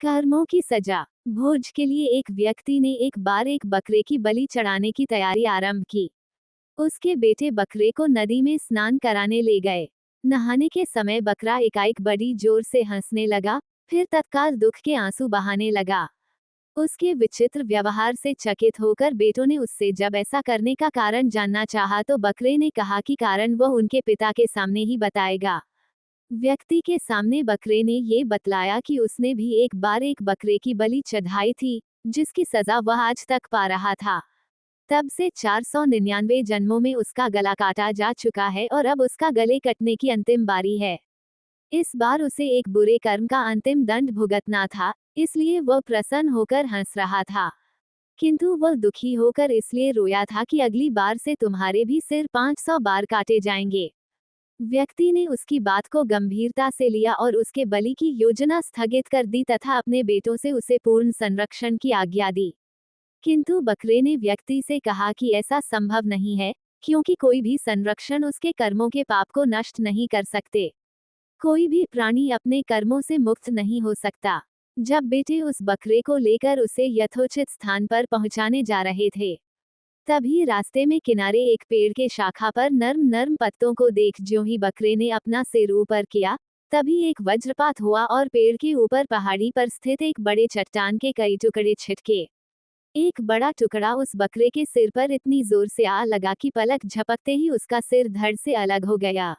कर्मों की सजा। भोज के लिए एक व्यक्ति ने एक बार एक बकरे की बलि चढ़ाने की तैयारी आरंभ की। उसके बेटे बकरे को नदी में स्नान कराने ले गए। नहाने के समय बकरा एकाएक बड़ी जोर से हंसने लगा, फिर तत्काल दुख के आंसू बहाने लगा। उसके विचित्र व्यवहार से चकित होकर बेटों ने उससे जब ऐसा करने का कारण जानना चाहा तो बकरे ने कहा कि कारण वह उनके पिता के सामने ही बताएगा। व्यक्ति के सामने बकरे ने ये बतलाया कि उसने भी एक बार एक बकरे की बलि चढ़ाई थी, जिसकी सजा वह आज तक पा रहा था। तब से 499 जन्मों में उसका गला काटा जा चुका है और अब उसका गले कटने की अंतिम बारी है। इस बार उसे एक बुरे कर्म का अंतिम दंड भुगतना था, इसलिए वह प्रसन्न होकर हंस रहा था। किंतु वह दुखी होकर इसलिए रोया था कि अगली बार से तुम्हारे भी सिर 500 बार काटे जाएंगे। व्यक्ति ने उसकी बात को गंभीरता से लिया और उसके बलि की योजना स्थगित कर दी तथा अपने बेटों से उसे पूर्ण संरक्षण की आज्ञा दी। किंतु बकरे ने व्यक्ति से कहा कि ऐसा संभव नहीं है, क्योंकि कोई भी संरक्षण उसके कर्मों के पाप को नष्ट नहीं कर सकते। कोई भी प्राणी अपने कर्मों से मुक्त नहीं हो सकता। जब बेटे उस बकरे को लेकर उसे यथोचित स्थान पर पहुंचाने जा रहे थे, तभी रास्ते में किनारे एक पेड़ के शाखा पर नर्म नर्म पत्तों को देख ज्यों ही बकरे ने अपना सिर ऊपर किया, तभी एक वज्रपात हुआ और पेड़ के ऊपर पहाड़ी पर स्थित एक बड़े चट्टान के कई टुकड़े छिटके। एक बड़ा टुकड़ा उस बकरे के सिर पर इतनी जोर से आ लगा कि पलक झपकते ही उसका सिर धड़ से अलग हो गया।